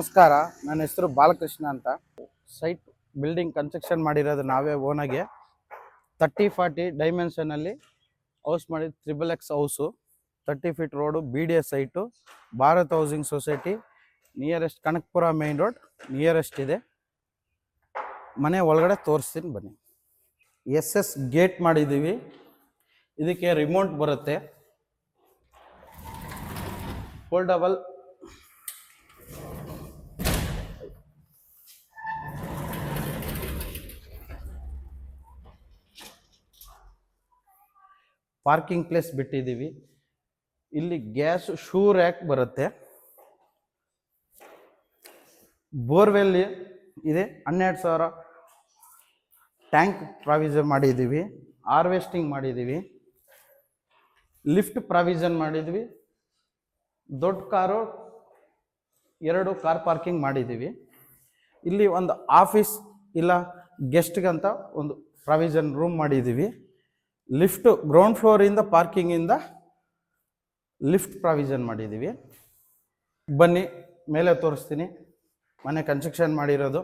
ನಮಸ್ಕಾರ, ನನ್ನ ಹೆಸರು ಬಾಲಕೃಷ್ಣ ಅಂತ. ಸೈಟ್ ಬಿಲ್ಡಿಂಗ್ ಕನ್ಸ್ಟ್ರಕ್ಷನ್ ಮಾಡಿರೋದು ನಾವೇ ಓನಾಗೆ. 30-40 ಡೈಮೆನ್ಷನಲ್ಲಿ ಹೌಸ್ ಮಾಡಿದ್ದು. XXX house, 30 feet road, BDS site, Bharat housing society, nearest Kanakapura main road nearest ಇದೆ. ಮನೆ ಒಳಗಡೆ ತೋರಿಸ್ತೀನಿ ಬನ್ನಿ. SS ಗೇಟ್ ಮಾಡಿದ್ದೀವಿ. ಇದಕ್ಕೆ ರಿಮೋಟ್ ಬರುತ್ತೆ, ಫೋಲ್ಡಬಲ್. ಪಾರ್ಕಿಂಗ್ ಪ್ಲೇಸ್ ಬಿಟ್ಟಿದ್ದೀವಿ. ಇಲ್ಲಿ ಗ್ಯಾಸ್ ಶೂ ರ್ಯಾಕ್ ಬರುತ್ತೆ. ಬೋರ್ವೆಲ್ ಇದೆ, 12,000 ಟ್ಯಾಂಕ್ ಪ್ರಾವಿಷನ್ ಮಾಡಿದ್ದೀವಿ. ಹಾರ್ವೆಸ್ಟಿಂಗ್ ಮಾಡಿದ್ದೀವಿ. ಲಿಫ್ಟ್ ಪ್ರಾವಿಷನ್ ಮಾಡಿದ್ವಿ. ದೊಡ್ಡ ಕಾರು 2 ಕಾರ್ ಪಾರ್ಕಿಂಗ್ ಮಾಡಿದ್ದೀವಿ. ಇಲ್ಲಿ ಒಂದು ಆಫೀಸ್ ಇಲ್ಲ ಗೆಸ್ಟ್ಗಂತ ಒಂದು ಪ್ರಾವಿಷನ್ ರೂಮ್ ಮಾಡಿದ್ದೀವಿ. ಲಿಫ್ಟ್ ಗ್ರೌಂಡ್ ಫ್ಲೋರಿಂದ ಪಾರ್ಕಿಂಗಿಂದ ಲಿಫ್ಟ್ ಪ್ರಾವಿಷನ್ ಮಾಡಿದ್ದೀವಿ. ಬನ್ನಿ ಮೇಲೆ ತೋರಿಸ್ತೀನಿ. ಮನೆ ಕನ್ಸ್ಟ್ರಕ್ಷನ್ ಮಾಡಿರೋದು.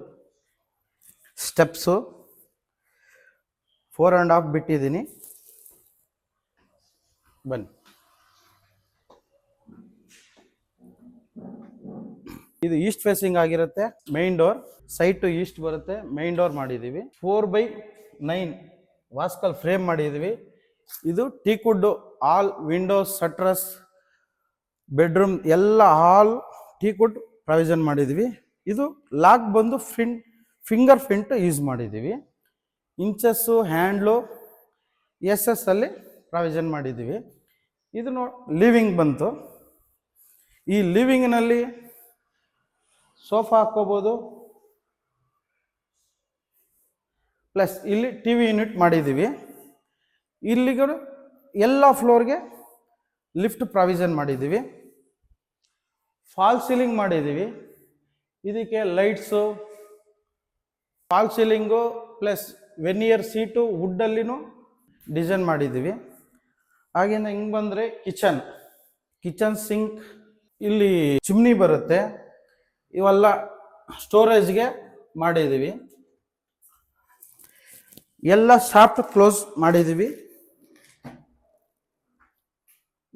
ಸ್ಟೆಪ್ಸು 4.5 ಬಿಟ್ಟಿದ್ದೀನಿ. ಬನ್ನಿ. ಇದು ಈಸ್ಟ್ ಫೇಸಿಂಗ್ ಆಗಿರುತ್ತೆ. ಮೈನ್ ಡೋರ್ ಸೈಟು ಈಸ್ಟ್ ಬರುತ್ತೆ. ಮೈನ್ ಡೋರ್ ಮಾಡಿದ್ದೀವಿ. 4x9 ವಾಸ್ಕಲ್ ಫ್ರೇಮ್ ಮಾಡಿದ್ದೀವಿ. ಇದು ಟೀಕ್ವುಡ್. ಆಲ್ ವಿಂಡೋಸ್, ಶಟ್ರಸ್, ಬೆಡ್ರೂಮ್ ಎಲ್ಲ ಆಲ್ ಟೀಕ್ವುಡ್ ಪ್ರಾವಿಷನ್ ಮಾಡಿದ್ದೀವಿ. ಇದು ಲಾಕ್ ಬಂದು ಫಿಂಗರ್ ಪ್ರಿಂಟ್ ಯೂಸ್ ಮಾಡಿದ್ದೀವಿ. ಇಂಚಸ್ಸು, ಹ್ಯಾಂಡ್ಲು SS ಅಲ್ಲಿ ಪ್ರಾವಿಷನ್ ಮಾಡಿದ್ದೀವಿ. ಇದು ಲಿವಿಂಗ್ ಬಂತು. ಈ ಲಿವಿಂಗ್ನಲ್ಲಿ ಸೋಫಾ ಹಾಕ್ಕೋಬೋದು. ಪ್ಲಸ್ ಇಲ್ಲಿ TV ಯೂನಿಟ್ ಮಾಡಿದ್ದೀವಿ. ಇಲ್ಲಿಗಳು ಎಲ್ಲ ಫ್ಲೋರ್ಗೆ ಲಿಫ್ಟ್ ಪ್ರಾವಿಷನ್ ಮಾಡಿದ್ದೀವಿ. ಫಾಲ್ ಸೀಲಿಂಗ್ ಮಾಡಿದ್ದೀವಿ. ಇದಕ್ಕೆ lights, fall ceiling plus ವೆನಿಯರ್ seat ವುಡ್ಡಲ್ಲಿನೂ design ಮಾಡಿದ್ದೀವಿ. ಹಾಗೇನೆ ಹಿಂಗೆ ಬಂದರೆ ಕಿಚನ್ ಸಿಂಕ್, ಇಲ್ಲಿ ಚಿಮ್ನಿ ಬರುತ್ತೆ. ಇವೆಲ್ಲ ಸ್ಟೋರೇಜ್ಗೆ ಮಾಡಿದ್ದೀವಿ. ಎಲ್ಲ ಶಾಫ್ಟ್ ಕ್ಲೋಸ್ ಮಾಡಿದ್ದೀವಿ.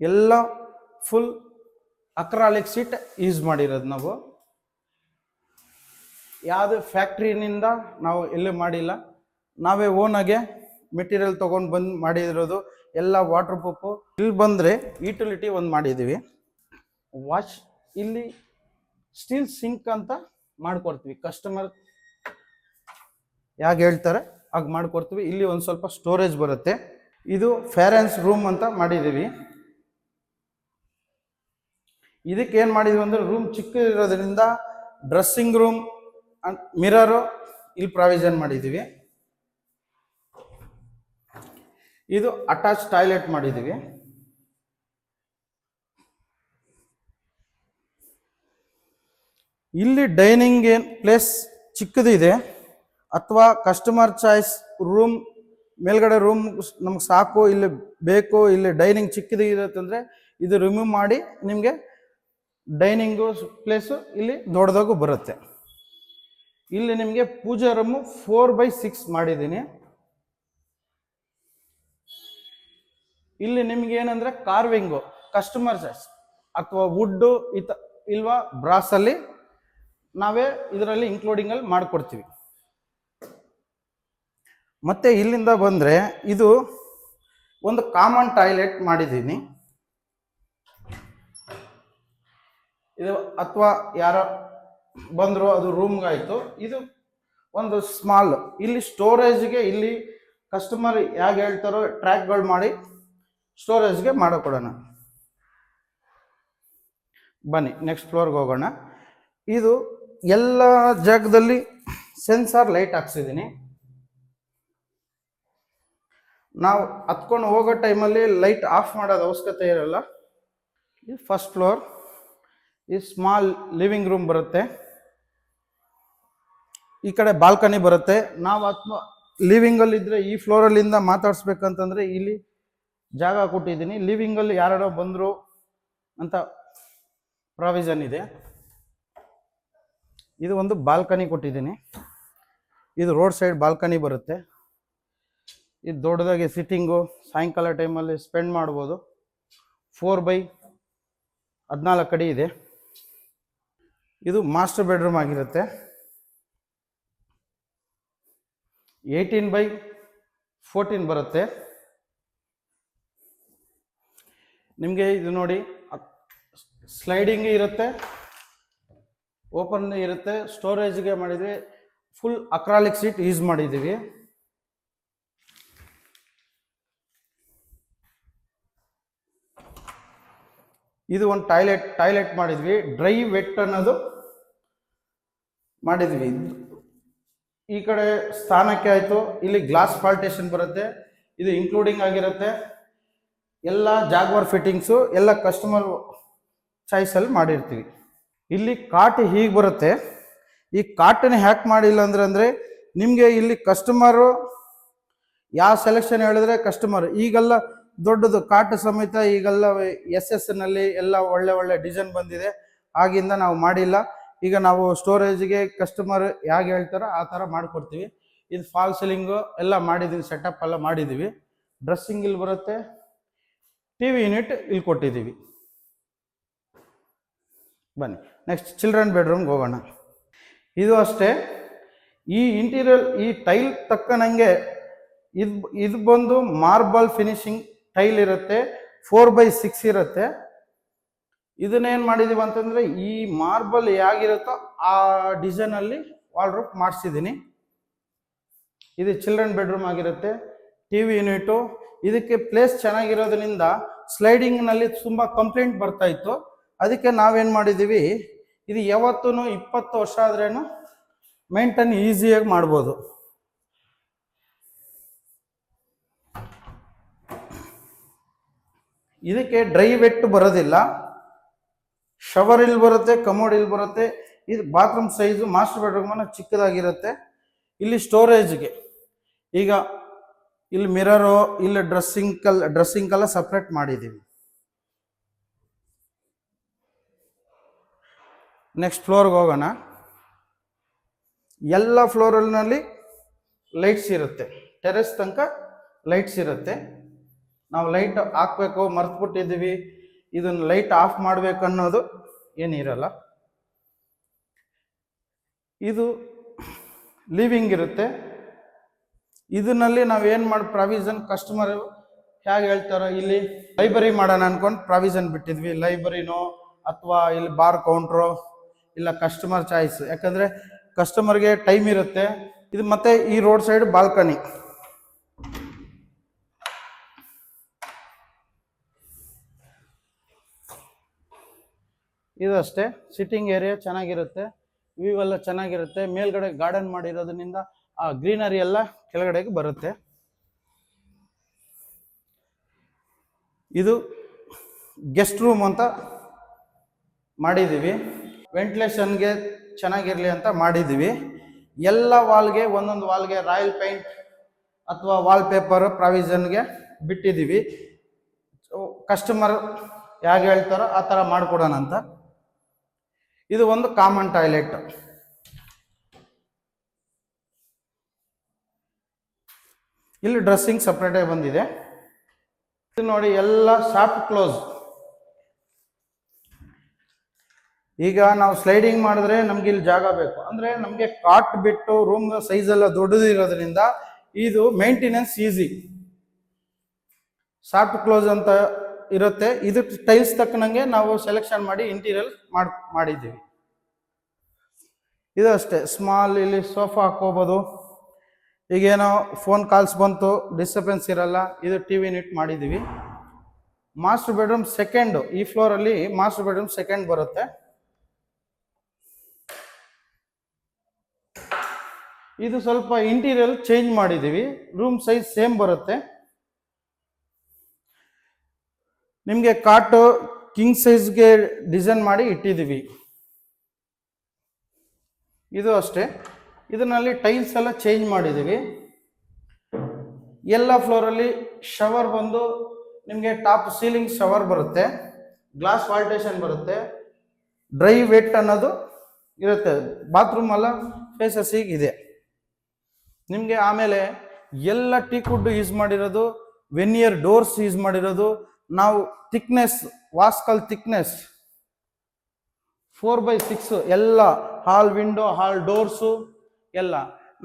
ಎಲ್ಲ ಫುಲ್ ಅಕ್ರಾಲಿಕ್ ಸೀಟ್ ಯೂಸ್ ಮಾಡಿರೋದು ನಾವು. ಯಾವುದು ಫ್ಯಾಕ್ಟ್ರಿನಿಂದ ನಾವು ಎಲ್ಲೂ ಮಾಡಿಲ್ಲ, ನಾವೇ ಓನಾಗೆ ಮೆಟೀರಿಯಲ್ ತೊಗೊಂಡು ಬಂದು ಮಾಡಿರೋದು. ಎಲ್ಲ ವಾಟರ್ ಪ್ರೂಫು. ಇಲ್ಲಿ ಬಂದರೆ ಯುಟಿಲಿಟಿ ಒಂದು ಮಾಡಿದ್ದೀವಿ. ವಾಶ್ ಇಲ್ಲಿ ಸ್ಟೀಲ್ ಸಿಂಕ್ ಅಂತ ಮಾಡ್ಕೊಡ್ತೀವಿ. ಕಸ್ಟಮರ್ ಯಾಕೆ ಹೇಳ್ತಾರೆ ಹಾಗೆ ಮಾಡ್ಕೊಡ್ತೀವಿ. ಇಲ್ಲಿ ಒಂದು ಸ್ವಲ್ಪ ಸ್ಟೋರೇಜ್ ಬರುತ್ತೆ. ಇದು ಫೇರೆನ್ಸ್ ರೂಮ್ ಅಂತ ಮಾಡಿದ್ದೀವಿ. ಇದಕ್ಕೆ ಏನು ಮಾಡಿದ್ವಿ ಅಂದರೆ, ರೂಮ್ ಚಿಕ್ಕ ಇರೋದ್ರಿಂದ ಡ್ರೆಸ್ಸಿಂಗ್ ರೂಮ್, ಮಿರರು ಇಲ್ಲಿ ಪ್ರಾವಿಷನ್ ಮಾಡಿದ್ದೀವಿ. ಇದು ಅಟ್ಯಾಚ್ ಟಾಯ್ಲೆಟ್ ಮಾಡಿದ್ದೀವಿ. ಇಲ್ಲಿ ಡೈನಿಂಗ್ ಏನು ಪ್ಲೇಸ್ ಚಿಕ್ಕದಿದೆ, ಅಥವಾ ಕಸ್ಟಮರ್ ಚಾಯ್ಸ್ ರೂಮ್ ಮೇಲ್ಗಡೆ ರೂಮ್ ನಮ್ಗೆ ಸಾಕು, ಇಲ್ಲಿ ಬೇಕು, ಇಲ್ಲಿ ಡೈನಿಂಗ್ ಚಿಕ್ಕದಿರುತ್ತಂದರೆ ಇದು ರಿಮೂವ್ ಮಾಡಿ ನಿಮಗೆ ಡೈನಿಂಗು ಪ್ಲೇಸು ಇಲ್ಲಿ ದೊಡ್ಡದಾಗೂ ಬರುತ್ತೆ. ಇಲ್ಲಿ ನಿಮಗೆ ಪೂಜಾ ರೂಮು 4x6 ಮಾಡಿದ್ದೀನಿ. ಇಲ್ಲಿ ನಿಮ್ಗೆ ಏನಂದರೆ ಕಾರ್ವಿಂಗು ಕಸ್ಟಮರ್ ಚಾಯ್ಸ್, ಅಥವಾ ವುಡ್ಡು ಇಲ್ವಾ ಬ್ರಾಸಲ್ಲಿ ನಾವೇ ಇದರಲ್ಲಿ ಇನ್ಕ್ಲೂಡಿಂಗಲ್ಲಿ ಮಾಡಿಕೊಡ್ತೀವಿ. ಮತ್ತು ಇಲ್ಲಿಂದ ಬಂದರೆ ಇದು ಒಂದು ಕಾಮನ್ ಟಾಯ್ಲೆಟ್ ಮಾಡಿದ್ದೀನಿ. ಇದು ಅಥವಾ ಯಾರೋ ಬಂದರು ಅದು ರೂಮ್ಗಾಯಿತು. ಇದು ಒಂದು ಸ್ಮಾಲ್ ಇಲ್ಲಿ ಸ್ಟೋರೇಜ್ಗೆ, ಇಲ್ಲಿ ಕಸ್ಟಮರ್ ಹೇಗೆ ಹೇಳ್ತಾರೋ ಟ್ರ್ಯಾಕ್ಗಳು ಮಾಡಿ ಸ್ಟೋರೇಜ್ಗೆ ಮಾಡಿಕೊಡೋಣ. ಬನ್ನಿ ನೆಕ್ಸ್ಟ್ ಫ್ಲೋರ್ಗೆ ಹೋಗೋಣ. ಇದು ಎಲ್ಲ ಜಾಗದಲ್ಲಿ ಸೆನ್ಸಾರ್ ಲೈಟ್ ಹಾಕ್ಸಿದ್ದೀನಿ. ನಾವು ಹತ್ಕೊಂಡು ಹೋಗೋ ಟೈಮಲ್ಲಿ ಲೈಟ್ ಆಫ್ ಮಾಡೋದು ಅವಶ್ಯಕತೆ ಇರಲ್ಲ. ಇದು ಫಸ್ಟ್ ಫ್ಲೋರ್. ಈ ಸ್ಮಾಲ್ ಲಿವಿಂಗ್ ರೂಮ್ ಬರುತ್ತೆ. ಈ ಕಡೆ ಬಾಲ್ಕನಿ ಬರುತ್ತೆ. ನಾವು ಲಿವಿಂಗಲ್ಲಿದ್ದರೆ ಈ ಫ್ಲೋರಲ್ಲಿಂದ ಮಾತಾಡಿಸ್ಬೇಕಂತಂದರೆ ಇಲ್ಲಿ ಜಾಗ ಕೊಟ್ಟಿದ್ದೀನಿ. ಲಿವಿಂಗಲ್ಲಿ ಯಾರೋ ಬಂದರು ಅಂತ ಪ್ರಾವಿಷನ್ ಇದೆ. ಇದು ಒಂದು ಬಾಲ್ಕನಿ ಕೊಟ್ಟಿದ್ದೀನಿ. ಇದು ರೋಡ್ ಸೈಡ್ ಬಾಲ್ಕನಿ ಬರುತ್ತೆ. ಇದು ದೊಡ್ಡದಾಗಿ ಸಿಟ್ಟಿಂಗು ಸಾಯಂಕಾಲ ಟೈಮಲ್ಲಿ ಸ್ಪೆಂಡ್ ಮಾಡ್ಬೋದು. 4x14 ಅಡಿ ಇದೆ. ಇದು ಮಾಸ್ಟರ್ ಬೆಡ್ರೂಮ್ ಆಗಿರುತ್ತೆ. 18x14 ಬರುತ್ತೆ. ನಿಮಗೆ ಇದು ನೋಡಿ, ಸ್ಲೈಡಿಂಗ್ ಇರುತ್ತೆ, ಓಪನ್ ಇರುತ್ತೆ. ಸ್ಟೋರೇಜ್ಗೆ ಮಾಡಿದ್ವಿ. ಫುಲ್ ಅಕ್ರಾಲಿಕ್ ಸೀಟ್ ಯೂಸ್ ಮಾಡಿದ್ದೀವಿ. ಇದು ಒಂದು ಟಾಯ್ಲೆಟ್ ಮಾಡಿದ್ವಿ. ಡ್ರೈ ವೆಟ್ ಅನ್ನೋದು ಮಾಡಿದ್ವಿ. ಈ ಕಡೆ ಸ್ಥಾನಕ್ಕೆ ಆಯಿತು. ಇಲ್ಲಿ ಗ್ಲಾಸ್ ಪಾರ್ಟೇಷನ್ ಬರುತ್ತೆ. ಇದು ಇನ್ಕ್ಲೂಡಿಂಗ್ ಆಗಿರುತ್ತೆ. ಎಲ್ಲ ಜಾಗ್ವಾರ್ ಫಿಟ್ಟಿಂಗ್ಸು ಎಲ್ಲ ಕಸ್ಟಮರ್ ಚಾಯ್ಸಲ್ಲಿ ಮಾಡಿರ್ತೀವಿ. ಇಲ್ಲಿ ಕಾಟ್ ಹೀಗೆ ಬರುತ್ತೆ. ಈ ಕಾಟನ್ನು ಹ್ಯಾಕ್ ಮಾಡಿಲ್ಲ ಅಂದರೆ ನಿಮಗೆ ಇಲ್ಲಿ ಕಸ್ಟಮರು ಯಾವ ಸೆಲೆಕ್ಷನ್ ಹೇಳಿದ್ರೆ ಕಸ್ಟಮರ್ ಈಗೆಲ್ಲ ದೊಡ್ಡದು ಕಾಟ್ ಸಮೇತ ಈಗೆಲ್ಲ SS ಎಲ್ಲ ಒಳ್ಳೆ ಡಿಸೈನ್ ಬಂದಿದೆ. ಆಗಿಂದ ನಾವು ಮಾಡಿಲ್ಲ. ಈಗ ನಾವು ಸ್ಟೋರೇಜ್ಗೆ ಕಸ್ಟಮರ್ ಹೇಗೆ ಹೇಳ್ತಾರೋ ಆ ಥರ ಮಾಡಿಕೊಡ್ತೀವಿ. ಇದು ಫಾಲ್ ಸೀಲಿಂಗು ಎಲ್ಲ ಮಾಡಿದ್ದೀವಿ, ಸೆಟಪ್ ಎಲ್ಲ ಮಾಡಿದ್ದೀವಿ. ಡ್ರೆಸ್ಸಿಂಗ್ ಇಲ್ಲಿ ಬರುತ್ತೆ. TV ಯೂನಿಟ್ ಇಲ್ಲಿ ಕೊಟ್ಟಿದ್ದೀವಿ. ಬನ್ನಿ ನೆಕ್ಸ್ಟ್ ಚಿಲ್ಡ್ರನ್ ಬೆಡ್ರೂಮ್ಗೆ ಹೋಗೋಣ. ಇದು ಅಷ್ಟೇ. ಈ ಇಂಟೀರಿಯರ್ ಈ ಟೈಲ್ ತಕ್ಕನಂಗೆ ಇದು ಬಂದು ಮಾರ್ಬಲ್ ಫಿನಿಶಿಂಗ್ ಟೈಲ್ ಇರುತ್ತೆ. 4x6 ಇರುತ್ತೆ. ಇದನ್ನೇನು ಮಾಡಿದೀವಿ ಅಂತಂದರೆ ಈ ಮಾರ್ಬಲ್ ಹೇಗಿರುತ್ತೋ ಆ ಡಿಸೈನಲ್ಲಿ ವಾಲ್ಡ್ರೋಬ್ ಮಾಡಿಸಿದ್ದೀನಿ. ಇದು ಚಿಲ್ಡ್ರನ್ ಬೆಡ್ರೂಮ್ ಆಗಿರುತ್ತೆ. TV unit. ಇದಕ್ಕೆ ಪ್ಲೇಸ್ ಚೆನ್ನಾಗಿರೋದ್ರಿಂದ ಸ್ಲೈಡಿಂಗ್ನಲ್ಲಿ ತುಂಬ ಕಂಪ್ಲೇಂಟ್ ಬರ್ತಾ ಇತ್ತು. ಅದಕ್ಕೆ ನಾವೇನು ಮಾಡಿದ್ದೀವಿ, ಇದು ಯಾವತ್ತೂ 20 ವರ್ಷ ಆದ್ರೇನು ಮೇಂಟೈನ್ ಈಸಿಯಾಗಿ ಮಾಡ್ಬೋದು. ಇದಕ್ಕೆ ಡ್ರೈ ವೆಟ್ ಬರೋದಿಲ್ಲ. ಶವರ್ ಇಲ್ಲಿ ಬರುತ್ತೆ, ಕಮೋಡ್ ಇಲ್ಲಿ ಬರುತ್ತೆ. ಇದು ಬಾತ್ರೂಮ್ ಸೈಜು ಮಾಸ್ಟರ್ ಬೆಡ್ರೂಮ್ ಚಿಕ್ಕದಾಗಿರುತ್ತೆ. ಇಲ್ಲಿ ಸ್ಟೋರೇಜ್ಗೆ ಈಗ ಇಲ್ಲಿ ಮಿರರು, ಇಲ್ಲಿ ಡ್ರೆಸ್ಸಿಂಗ್ ಸಪ್ರೇಟ್ ಮಾಡಿದ್ದೀವಿ. ನೆಕ್ಸ್ಟ್ ಫ್ಲೋರ್ಗೆ ಹೋಗೋಣ. ಎಲ್ಲ ಫ್ಲೋರಲ್ಲಿ ಲೈಟ್ಸ್ ಇರುತ್ತೆ. ಟೆರೆಸ್ ತನಕ ಲೈಟ್ಸ್ ಇರುತ್ತೆ. ನಾವು ಲೈಟ್ ಹಾಕಬೇಕು ಮರ್ತ್ಬಿಟ್ಟಿದ್ದೀವಿ, ಇದನ್ನು ಲೈಟ್ ಆಫ್ ಮಾಡಬೇಕು ಅನ್ನೋದು ಏನಿರಲ್ಲ. ಇದು ಲಿವಿಂಗ್ ಇರುತ್ತೆ. ಇದರಲ್ಲಿ ನಾವೇನು ಮಾಡಿ ಪ್ರಾವಿಷನ್ ಕಸ್ಟಮರ್ ಹೇಗೆ ಹೇಳ್ತಾರೋ ಇಲ್ಲಿ ಲೈಬ್ರರಿ ಮಾಡೋಣ ಅನ್ಕೊಂಡು ಪ್ರಾವಿಷನ್ ಬಿಟ್ಟಿದ್ವಿ. ಲೈಬ್ರರಿನೋ ಅಥವಾ ಇಲ್ಲಿ ಬಾರ್ ಕೌಂಟ್ರೋ ಇಲ್ಲ ಕಸ್ಟಮರ್ ಚಾಯ್ಸ್. ಯಾಕಂದರೆ ಕಸ್ಟಮರ್ಗೆ ಟೈಮ್ ಇರುತ್ತೆ. ಇದು ಮತ್ತೆ ಈ ರೋಡ್ ಸೈಡ್ ಬಾಲ್ಕನಿ. ಇದು ಅಷ್ಟೇ. ಸಿಟ್ಟಿಂಗ್ ಏರಿಯಾ ಚೆನ್ನಾಗಿರುತ್ತೆ. ವ್ಯೂ ಎಲ್ಲ ಚೆನ್ನಾಗಿರುತ್ತೆ. ಮೇಲ್ಗಡೆ ಗಾರ್ಡನ್ ಮಾಡಿರೋದ್ರಿಂದ ಆ ಗ್ರೀನರಿ ಎಲ್ಲ ಕೆಳಗಡೆಗೆ ಬರುತ್ತೆ. ಇದು ಗೆಸ್ಟ್ ರೂಮ್ ಅಂತ ಮಾಡಿದ್ದೀವಿ. ವೆಂಟಿಲೇಷನ್ಗೆ ಚೆನ್ನಾಗಿರಲಿ ಅಂತ ಮಾಡಿದ್ದೀವಿ. ಎಲ್ಲ ವಾಲ್ಗೆ ಒಂದೊಂದು ವಾಲ್ಗೆ ರಾಯಲ್ ಪೇಂಟ್ ಅಥವಾ ವಾಲ್ ಪೇಪರ್ ಪ್ರಾವಿಷನ್ಗೆ ಬಿಟ್ಟಿದ್ದೀವಿ. ಕಸ್ಟಮರ್ ಹೇಗೆ ಹೇಳ್ತಾರೋ ಆ ಥರ ಮಾಡಿಕೊಡೋಣ ಅಂತ. ಇದು ಒಂದು ಕಾಮನ್ ಟಾಯ್ಲೆಟ್. ಇಲ್ಲಿ ಡ್ರೆಸ್ಸಿಂಗ್ ಸಪ್ರೇಟಾಗಿ ಬಂದಿದೆ. ಇದು ನೋಡಿ ಎಲ್ಲ ಸಾಫ್ಟ್ ಕ್ಲೋಸ್. ಈಗ ನಾವು ಸ್ಲೈಡಿಂಗ್ ಮಾಡಿದ್ರೆ ನಮ್ಗೆ ಇಲ್ಲಿ ಜಾಗ ಬೇಕು ಅಂದರೆ ನಮಗೆ ಕಾಟ್ ಬಿಟ್ಟು ರೂಮ್ ಸೈಜ್ ಎಲ್ಲ ದೊಡ್ಡದು ಇರೋದ್ರಿಂದ ಇದು ಮೇಂಟೆನೆನ್ಸ್ ಈಸಿ. ಸಾಫ್ಟ್ ಕ್ಲೋಸ್ ಅಂತ ಇರುತ್ತೆ. ಇದು ಟೈಲ್ಸ್ ತಕ್ಕನಂಗೆ ನಾವು ಸೆಲೆಕ್ಷನ್ ಮಾಡಿ ಇಂಟೀರಿಯರ್ ಮಾಡಿದ್ದೀವಿ. ಇದು ಅಷ್ಟೇ ಸ್ಮಾಲ್. ಇಲ್ಲಿ ಸೋಫಾ ಹಾಕೋಬೋದು. ಈಗೇನೋ ಫೋನ್ ಕಾಲ್ಸ್ ಬಂತು, ಡಿಸ್ಟರ್ಬೆನ್ಸ್ ಇರಲ್ಲ. ಇದು TV ಯೂನಿಟ್ ಮಾಡಿದ್ದೀವಿ. Master bedroom second. ಈ ಫ್ಲೋರಲ್ಲಿ ಮಾಸ್ಟರ್ ಬೆಡ್ರೂಮ್ ಸೆಕೆಂಡ್ ಬರುತ್ತೆ. ಇದು ಸ್ವಲ್ಪ ಇಂಟೀರಿಯರ್ ಚೇಂಜ್ ಮಾಡಿದ್ದೀವಿ. ರೂಮ್ ಸೈಜ್ ಸೇಮ್ ಬರುತ್ತೆ. ನಿಮಗೆ ಕಾಟು ಕಿಂಗ್ ಸೈಜ್ಗೆ ಡಿಸೈನ್ ಮಾಡಿ ಇಟ್ಟಿದ್ದೀವಿ. ಇದು ಅಷ್ಟೇ. ಇದರಲ್ಲಿ ಟೈಲ್ಸ್ ಎಲ್ಲ ಚೇಂಜ್ ಮಾಡಿದ್ದೀವಿ. ಎಲ್ಲ ಫ್ಲೋರಲ್ಲಿ ಶವರ್ ಬಂದು ನಿಮಗೆ ಟಾಪ್ ಸೀಲಿಂಗ್ ಶವರ್ ಬರುತ್ತೆ. ಗ್ಲಾಸ್ ಪಾರ್ಟೇಷನ್ ಬರುತ್ತೆ. ಡ್ರೈ ವೆಟ್ ಅನ್ನೋದು ಇರುತ್ತೆ. ಬಾತ್ರೂಮ್ ಎಲ್ಲ ಫೇಸಸ್ ಇದೆ ನಿಮಗೆ. ಆಮೇಲೆ ಎಲ್ಲ ಟೀಕ್ ವುಡ್ ಯೂಸ್ ಮಾಡಿರೋದು, ವೆನಿಯರ್ ಡೋರ್ಸ್ ಯೂಸ್ ಮಾಡಿರೋದು. ನಾವು ಥಿಕ್ನೆಸ್, ವಾಸ್ಕಲ್ ಥಿಕ್ನೆಸ್ 4/6 ಎಲ್ಲ, ಹಾಲ್ ವಿಂಡೋ, ಹಾಲ್ ಡೋರ್ಸು ಎಲ್ಲ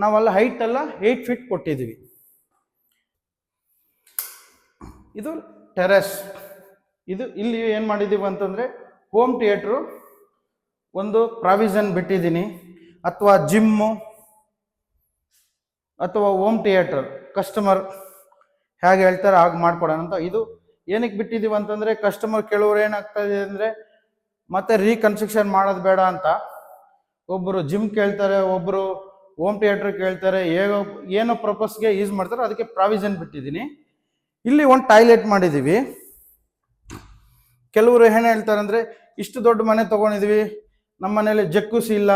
ನಾವೆಲ್ಲ ಹೈಟ್ ಎಲ್ಲ 8 ಫೀಟ್ ಕೊಟ್ಟಿದ್ದೀವಿ. ಇದು ಟೆರೆಸ್. ಇದು ಇಲ್ಲಿ ಏನು ಮಾಡಿದ್ದೀವಿ ಅಂತಂದರೆ, ಹೋಮ್ ಥಿಯೇಟ್ರು ಒಂದು ಪ್ರಾವಿಷನ್ ಬಿಟ್ಟಿದ್ದೀನಿ, ಅಥವಾ ಜಿಮ್ಮು ಅಥವಾ ಹೋಮ್ ಥಿಯೇಟರ್ ಕಸ್ಟಮರ್ ಹೇಗೆ ಹೇಳ್ತಾರೆ ಹಾಗೆ ಮಾಡ್ಕೊಡೋಣ ಅಂತ. ಇದು ಏನಕ್ಕೆ ಬಿಟ್ಟಿದ್ದೀವಿ ಅಂತಂದರೆ, ಕಸ್ಟಮರ್ ಕೆಲವರು ಏನಾಗ್ತಾ ಇದೆ ಅಂದರೆ, ಮತ್ತೆ ರೀಕನ್ಸ್ಟ್ರಕ್ಷನ್ ಮಾಡೋದು ಬೇಡ ಅಂತ ಒಬ್ಬರು ಜಿಮ್ ಕೇಳ್ತಾರೆ, ಒಬ್ಬರು ಹೋಮ್ ಥಿಯೇಟರ್ ಕೇಳ್ತಾರೆ, ಏನೋ ಪರ್ಪಸ್ಗೆ ಯೂಸ್ ಮಾಡ್ತಾರೆ, ಅದಕ್ಕೆ ಪ್ರಾವಿಷನ್ ಬಿಟ್ಟಿದ್ದೀನಿ. ಇಲ್ಲಿ ಒಂದು ಟಾಯ್ಲೆಟ್ ಮಾಡಿದ್ದೀವಿ. ಕೆಲವರು ಏನು ಹೇಳ್ತಾರೆ ಅಂದರೆ, ಇಷ್ಟು ದೊಡ್ಡ ಮನೆ ತೊಗೊಂಡಿದ್ದೀವಿ, ನಮ್ಮ ಮನೇಲಿ ಜಕ್ಕೂಸಿ ಇಲ್ಲ,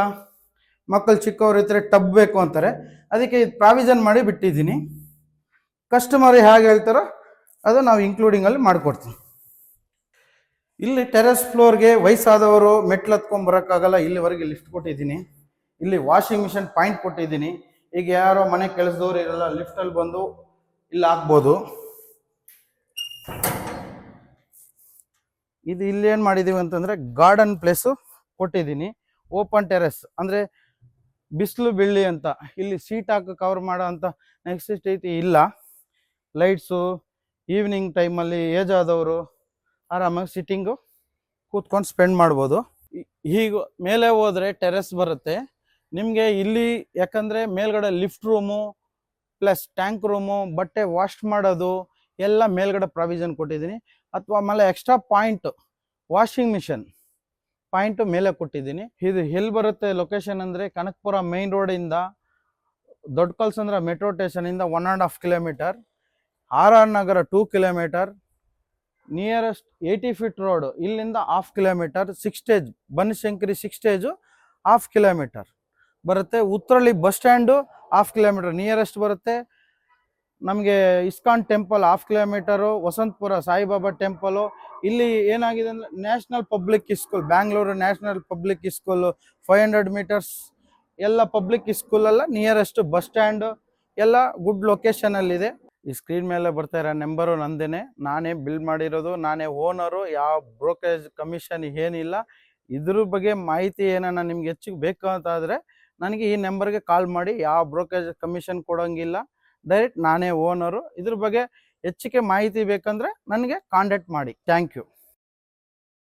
ಮಕ್ಕಳು ಚಿಕ್ಕವರು ಇದ್ದರೆ ಟಬ್ ಬೇಕು ಅಂತಾರೆ, ಅದಕ್ಕೆ ಇದು ಪ್ರಾವಿಷನ್ ಮಾಡಿ ಬಿಟ್ಟಿದ್ದೀನಿ. ಕಸ್ಟಮರ್ ಹೇಗೆ ಹೇಳ್ತಾರೋ ಅದು ನಾವು ಇನ್ಕ್ಲೂಡಿಂಗಲ್ಲಿ ಮಾಡಿಕೊಡ್ತೀವಿ. ಇಲ್ಲಿ ಟೆರೆಸ್ ಫ್ಲೋರ್ಗೆ ವಯಸ್ಸಾದವರು ಮೆಟ್ಲು ಹತ್ಕೊಂಡು ಬರೋಕ್ಕಾಗಲ್ಲ, ಇಲ್ಲಿವರೆಗೆ ಲಿಫ್ಟ್ ಕೊಟ್ಟಿದ್ದೀನಿ. ಇಲ್ಲಿ ವಾಷಿಂಗ್ ಮಿಷಿನ್ ಪಾಯಿಂಟ್ ಕೊಟ್ಟಿದ್ದೀನಿ. ಈಗ ಯಾರೋ ಮನೆ ಕೆಲಸದವ್ರು ಇರಲ್ಲ, ಲಿಫ್ಟಲ್ಲಿ ಬಂದು ಇಲ್ಲಿ ಹಾಕ್ಬೋದು. ಇದು ಇಲ್ಲೇನು ಮಾಡಿದ್ದೀವಿ ಅಂತಂದರೆ, ಗಾರ್ಡನ್ ಪ್ಲೇಸು ಕೊಟ್ಟಿದ್ದೀನಿ. ಓಪನ್ ಟೆರೆಸ್ ಅಂದರೆ ಬಿಸಿಲು ಬೀಳಲಿ ಅಂತ ಇಲ್ಲಿ ಸೀಟ್ ಹಾಕಿ ಕವರ್ ಮಾಡೋ ಅಂತ ನೆಸೆಸಿಟಿ ಇಲ್ಲ. ಲೈಟ್ಸು, ಈವ್ನಿಂಗ್ ಟೈಮಲ್ಲಿ ಏಜ್ ಆದವರು ಆರಾಮಾಗಿ ಸಿಟ್ಟಿಂಗು ಕೂತ್ಕೊಂಡು ಸ್ಪೆಂಡ್ ಮಾಡ್ಬೋದು. ಹೀಗೆ ಮೇಲೆ ಹೋದರೆ ಟೆರೆಸ್ ಬರುತ್ತೆ ನಿಮಗೆ. ಇಲ್ಲಿ ಯಾಕಂದರೆ ಮೇಲ್ಗಡೆ lift room plus tank room, ಬಟ್ಟೆ ವಾಶ್ ಮಾಡೋದು ಎಲ್ಲ ಮೇಲ್ಗಡೆ ಪ್ರಾವಿಷನ್ ಕೊಟ್ಟಿದ್ದೀನಿ. ಅಥವಾ ಆಮೇಲೆ extra point washing machine point ಮೇಲೆ ಕೊಟ್ಟಿದ್ದೀನಿ. ಇದು ಎಲ್ಲಿ ಬರುತ್ತೆ ಲೊಕೇಶನ್ ಅಂದರೆ, ಕನಕಪುರ ಮೈನ್ ರೋಡಿಂದ ದೊಡ್ಡ ಕಲ್ಸಂದ್ರ ಮೆಟ್ರೋ ಸ್ಟೇಷನಿಂದ 1.5 kilometre, R R Nagar 2 kilometre, nearest 80 feet road ಇಲ್ಲಿಂದ 1/2 kilometre, 6 stage Banashankari 6 stage 1/2 kilometre ಬರುತ್ತೆ. Uttarahalli bus stand 1/2 kilometre nearest ಬರುತ್ತೆ. ನಮಗೆ ISKCON temple 1/2 kilometre, Vasantapura Saibaba temple. ಇಲ್ಲಿ ಏನಾಗಿದೆ ಅಂದರೆ, national public school, Bangalore national public school 500 metres ಎಲ್ಲ ಪಬ್ಲಿಕ್ ಸ್ಕೂಲೆಲ್ಲ ನಿಯರೆಸ್ಟ್ ಬಸ್ ಸ್ಟ್ಯಾಂಡು ಎಲ್ಲ ಗುಡ್ ಲೊಕೇಶನಲ್ಲಿದೆ. ಈ ಸ್ಕ್ರೀನ್ ಮೇಲೆ ಬರ್ತಾ ಇರೋ ನಂಬರು ನಂದೇನೆ, ನಾನೇ ಬಿಲ್ ಮಾಡಿರೋದು, ನಾನೇ ಓನರು, ಯಾವ ಬ್ರೋಕರೇಜ್ ಕಮಿಷನ್ ಏನಿಲ್ಲ. ಇದ್ರ ಬಗ್ಗೆ ಮಾಹಿತಿ ಏನಾನ ನಿಮ್ಗೆ ಹೆಚ್ಚಿಗೆ ಬೇಕು ಅಂತಾದರೆ ನನಗೆ ಈ ನಂಬರ್ಗೆ ಕಾಲ್ ಮಾಡಿ. ಯಾವ ಬ್ರೋಕರೇಜ್ ಕಮಿಷನ್ ಕೊಡೋಂಗಿಲ್ಲ, ಡೈರೆಕ್ಟ್ ನಾನೇ ಓನರು. ಇದ್ರ ಬಗ್ಗೆ ಹೆಚ್ಚಿಗೆ ಮಾಹಿತಿ ಬೇಕಂದರೆ ನನಗೆ ಕಾಂಟ್ಯಾಕ್ಟ್ ಮಾಡಿ. Thank you.